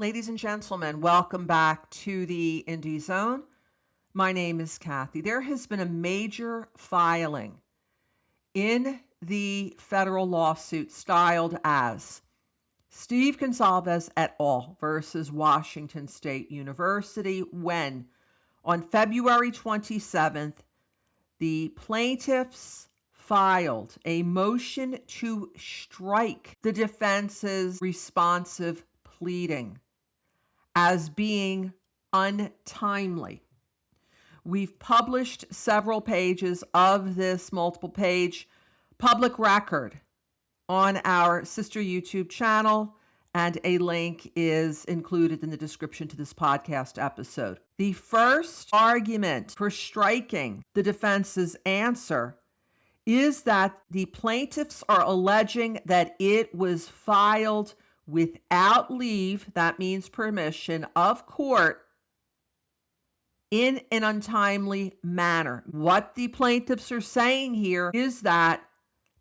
Ladies and gentlemen, welcome back to the Indie Zone. My name is Kathy. There has been a major filing in the federal lawsuit styled as Steve Goncalves et al. Versus Washington State University when, on February 27th, the plaintiffs filed a motion to strike the defense's responsive pleading as being untimely. We've published several pages of this multiple page public record on our sister YouTube channel, and a link is included in the description to this podcast episode. The first argument for striking the defense's answer is that the plaintiffs are alleging that it was filed without leave, that means permission, of court in an untimely manner. What the plaintiffs are saying here is that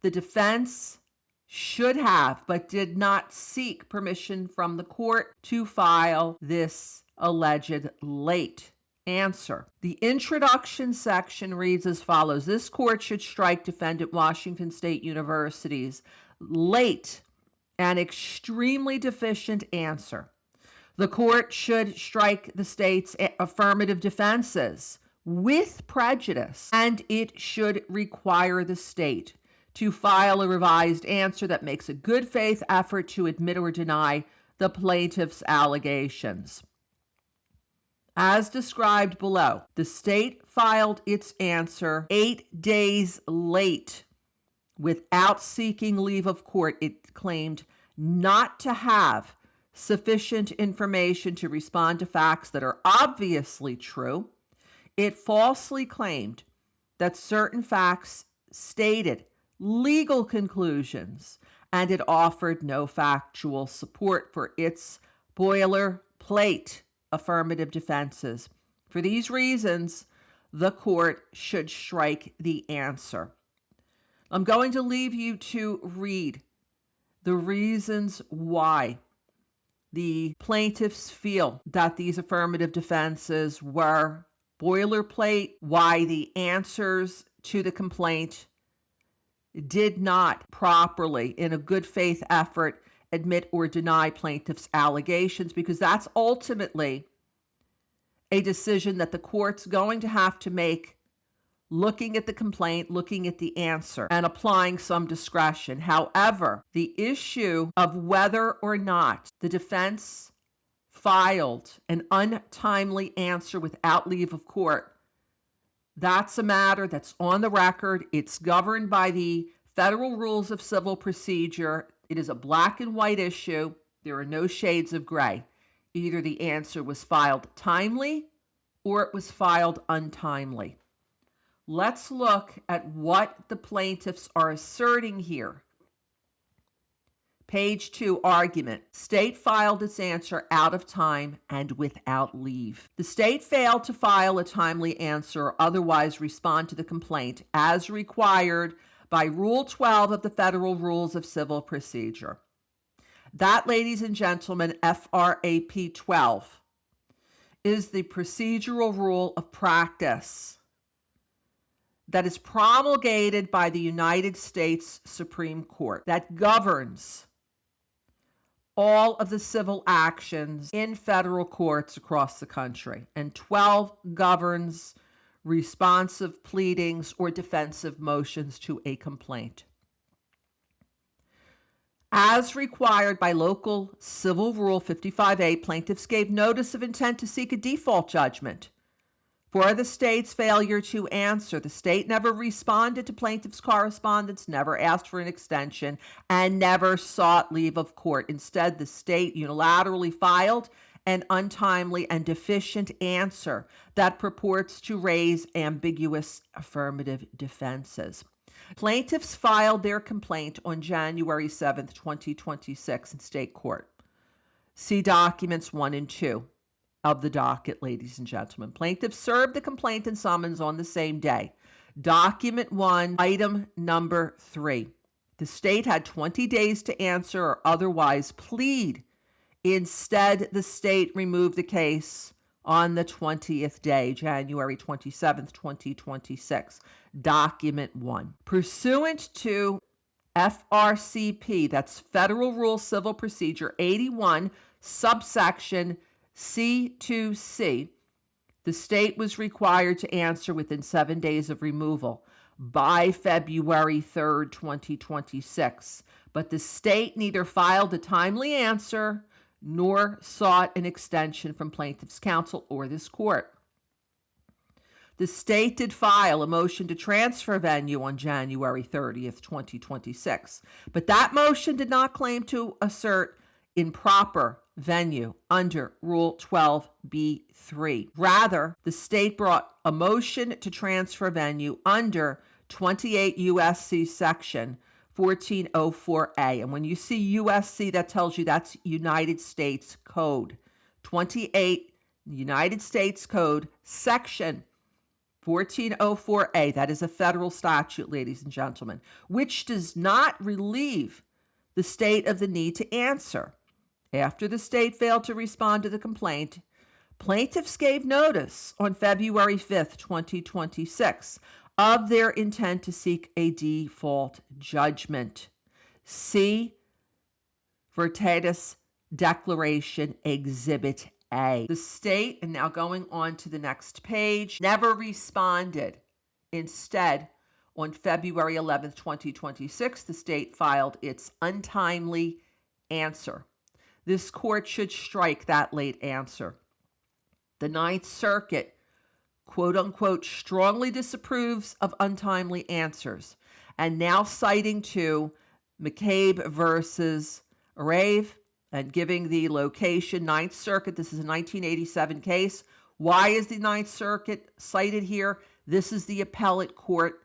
the defense should have, but did not seek permission from the court to file this alleged late answer. The introduction section reads as follows: this court should strike defendant Washington State University's late and extremely deficient answer. The court should strike the state's affirmative defenses with prejudice, and it should require the state to file a revised answer that makes a good faith effort to admit or deny the plaintiff's allegations. As described below, the state filed its answer 8 days late without seeking leave of court. It claimed not to have sufficient information to respond to facts that are obviously true. It falsely claimed that certain facts stated legal conclusions, and it offered no factual support for its boilerplate affirmative defenses. For these reasons, the court should strike the answer. I'm going to leave you to read the reasons why the plaintiffs feel that these affirmative defenses were boilerplate, why the answers to the complaint did not properly, in a good faith effort, admit or deny plaintiffs' allegations, because that's ultimately a decision that the court's going to have to make, looking at the complaint, looking at the answer, and applying some discretion. However, the issue of whether or not the defense filed an untimely answer without leave of court, that's a matter that's on the record. It's governed by the Federal Rules of Civil Procedure. It is a black and white issue. There are no shades of gray. Either the answer was filed timely or it was filed untimely. Let's look at what the plaintiffs are asserting here. Page 2, argument. State filed its answer out of time and without leave. The state failed to file a timely answer or otherwise respond to the complaint as required by Rule 12 of the Federal Rules of Civil Procedure. That, ladies and gentlemen, FRAP 12, is the procedural rule of practice that is promulgated by the United States Supreme Court that governs all of the civil actions in federal courts across the country. And 12 governs responsive pleadings or defensive motions to a complaint. As required by Local Civil Rule 55A, plaintiffs gave notice of intent to seek a default judgment for the state's failure to answer. The state never responded to plaintiff's correspondence, never asked for an extension, and never sought leave of court. Instead, the state unilaterally filed an untimely and deficient answer that purports to raise ambiguous affirmative defenses. Plaintiffs filed their complaint on January 7th, 2026 in state court. See documents 1 and 2 of the docket, ladies and gentlemen. Plaintiffs served the complaint and summons on the same day. Document 1, item number 3. The state had 20 days to answer or otherwise plead Instead, the state removed the case on the 20th day, January 27th, 2026. Document 1. Pursuant to FRCP, that's Federal Rule Civil Procedure 81, subsection C2C, the state was required to answer within 7 days of removal by February 3rd, 2026. But the state neither filed a timely answer nor sought an extension from plaintiff's counsel or this court. The state did file a motion to transfer venue on January 30th, 2026, but that motion did not claim to assert improper venue under Rule 12b-3. Rather, the state brought a motion to transfer venue under 28 U.S.C. Section 1404A. And when you see U.S.C., that tells you that's United States Code. 28 United States Code, Section 1404A. That is a federal statute, ladies and gentlemen, which does not relieve the state of the need to answer. After the state failed to respond to the complaint, plaintiffs gave notice on February 5th, 2026, of their intent to seek a default judgment. See Veritatis Declaration Exhibit A. The state, and now going on to the next page, never responded. Instead, on February 11th, 2026, the state filed its untimely answer. This court should strike that late answer. The Ninth Circuit, quote unquote, strongly disapproves of untimely answers, and now citing to McCabe versus Rave and giving the location, Ninth Circuit. This is a 1987 case. Why is the Ninth Circuit cited here? This is the appellate court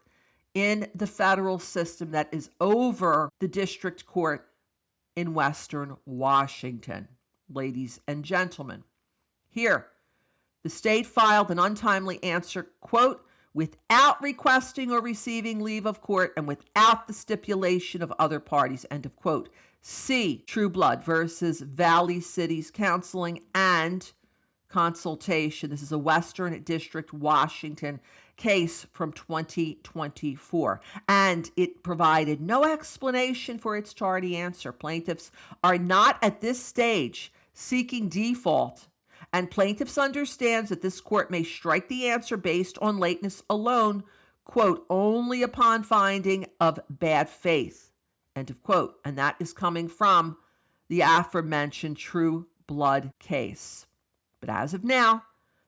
in the federal system that is over the district court in Western Washington. Ladies and gentlemen, here, the state filed an untimely answer, quote, without requesting or receiving leave of court and without the stipulation of other parties, end of quote. C. Trueblood versus Valley Cities Counseling and Consultation. This is a Western District, Washington case from 2024, and it provided no explanation for its tardy answer. Plaintiffs are not at this stage seeking default, and plaintiffs understands that this court may strike the answer based on lateness alone, quote, only upon finding of bad faith, end of quote. And that is coming from the aforementioned Trueblood case. But as of now,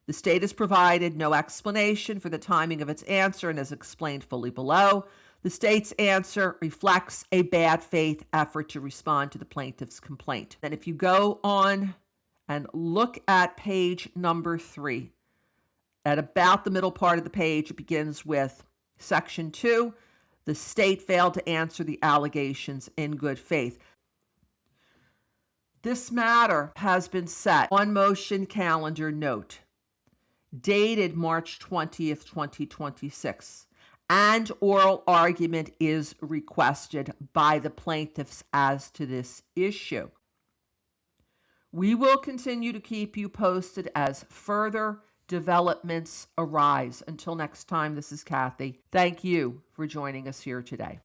the state has provided no explanation for the timing of its answer, and as explained fully below, the state's answer reflects a bad faith effort to respond to the plaintiff's complaint. And if you go on and look at page number 3, at about the middle part of the page, it begins with Section 2, the state failed to answer the allegations in good faith. This matter has been set on motion calendar note, dated March 20th, 2026, and oral argument is requested by the plaintiffs as to this issue. We will continue to keep you posted as further developments arise. Until next time, this is Kathy. Thank you for joining us here today.